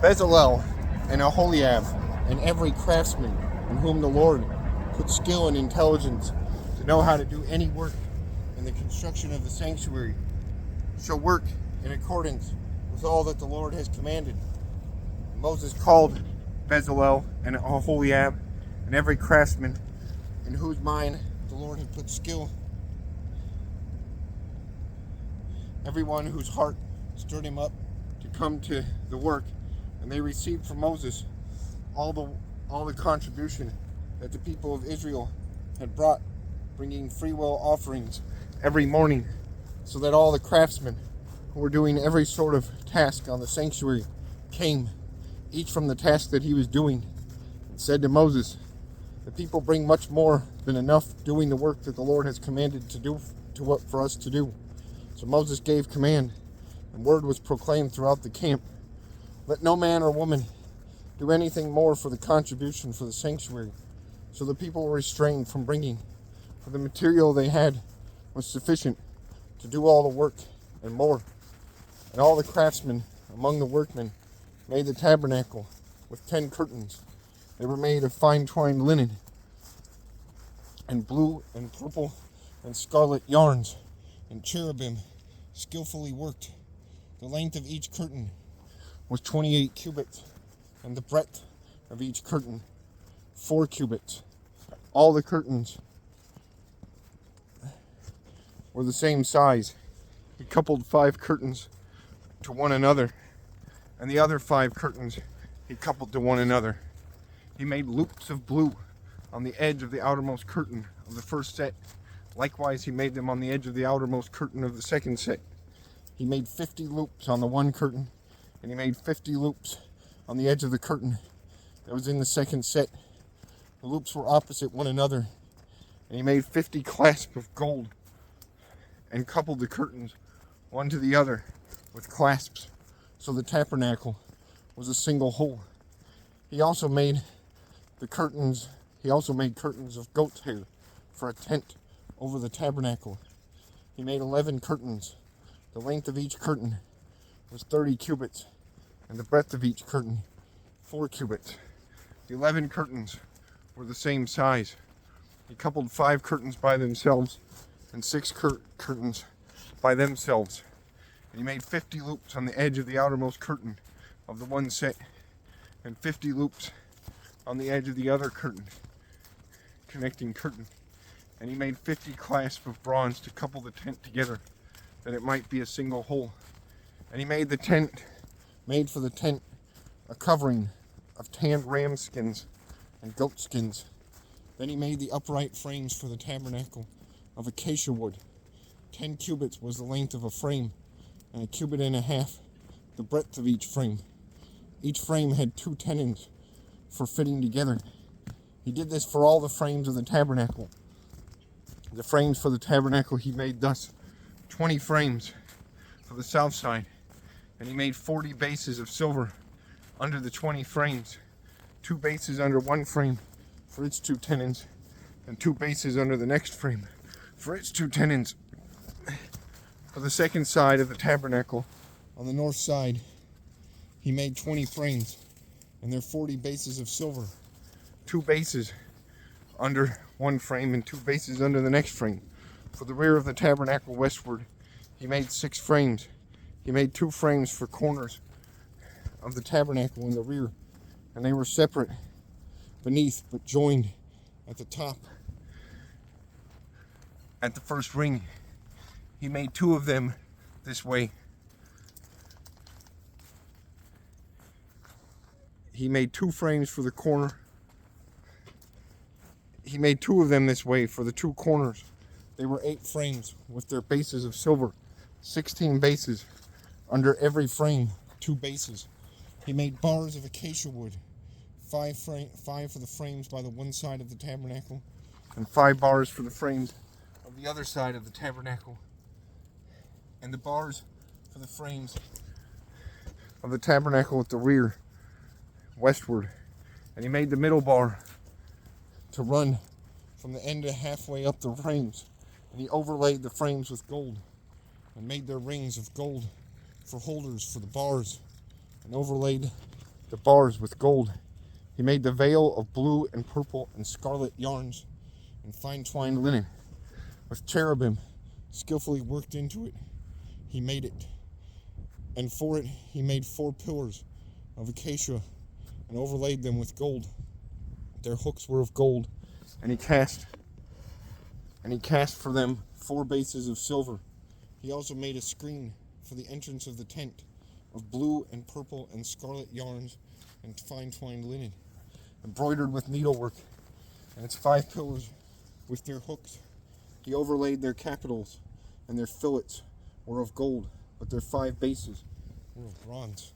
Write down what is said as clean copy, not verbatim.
Bezalel and Aholiab, and every craftsman in whom the Lord put skill and intelligence to know how to do any work in the construction of the sanctuary, shall work in accordance with all that the Lord has commanded. Moses called Bezalel and Aholiab and every craftsman in whose mind the Lord had put skill, everyone whose heart stirred him up to come to the work, and they received from Moses all the contribution that the people of Israel had brought, bringing freewill offerings every morning, so that all the craftsmen who were doing every sort of task on the sanctuary came, each from the task that he was doing, and said to Moses, "The people bring much more than enough doing the work that the Lord has commanded to do for us to do." So Moses gave command, and word was proclaimed throughout the camp, "Let no man or woman do anything more for the contribution for the sanctuary." So the people were restrained from bringing, for the material they had was sufficient to do all the work and more. And all the craftsmen among the workmen made the tabernacle with 10 curtains. They were made of fine twined linen and blue and purple and scarlet yarns, and cherubim skillfully worked. The length of each curtain was 28 cubits, and the breadth of each curtain 4 cubits. All the curtains were the same size. He coupled 5 curtains to one another, and the other 5 curtains he coupled to one another. He made loops of blue on the edge of the outermost curtain of the first set. Likewise, he made them on the edge of the outermost curtain of the second set. He made 50 loops on the one curtain, and he made 50 loops on the edge of the curtain that was in the second set. The loops were opposite one another, and he made 50 clasps of gold and coupled the curtains one to the other with clasps, so the tabernacle was a single whole. He also made curtains of goat's hair for a tent over the tabernacle. He made 11 curtains. The length of each curtain was 30 cubits, and the breadth of each curtain 4 cubits. The 11 curtains were the same size. He coupled 5 curtains by themselves and 6 curtains by themselves. And he made 50 loops on the edge of the outermost curtain of the one set, and 50 loops on the edge of the other connecting curtain. And he made 50 clasps of bronze to couple the tent together, that it might be a single whole. And he made for the tent a covering of tanned ram skins and goat skins. Then he made the upright frames for the tabernacle of acacia wood. 10 cubits was the length of a frame, and 1.5 cubits the breadth of each frame. Each frame had 2 tenons for fitting together. He did this for all the frames of the tabernacle. The frames for the tabernacle he made thus: 20 frames for the south side, and he made 40 bases of silver under the 20 frames, 2 bases under one frame for its 2 tenons, and 2 bases under the next frame for its 2 tenons. For the second side of the tabernacle, on the north side, he made 20 frames, and their 40 bases of silver, 2 bases under one frame and 2 bases under the next frame. For the rear of the tabernacle westward, he made 6 frames. He made 2 frames for corners of the tabernacle in the rear, and they were separate beneath, but joined at the top. At the first ring, he made 2 of them this way. He made 2 frames for the corner. He made 2 of them this way for the 2 corners. They were 8 frames with their bases of silver, 16 bases under every frame, 2 bases. He made bars of acacia wood, 5 for the frames by the one side of the tabernacle, and 5 bars for the frames of the other side of the tabernacle. And the bars for the frames of the tabernacle at the rear, westward. And he made the middle bar to run from the end to halfway up the frames. And he overlaid the frames with gold, and made their rings of gold for holders for the bars, and overlaid the bars with gold. He made the veil of blue and purple and scarlet yarns and fine twined linen. With cherubim skillfully worked into it, he made it. And for it he made 4 pillars of acacia and overlaid them with gold. Their hooks were of gold, and he cast for them 4 bases of silver. He also made a screen for the entrance of the tent of blue and purple and scarlet yarns and fine twined linen, embroidered with needlework, and its 5 pillars with their hooks. He overlaid their capitals, and their fillets were of gold, but their 5 bases were of bronze.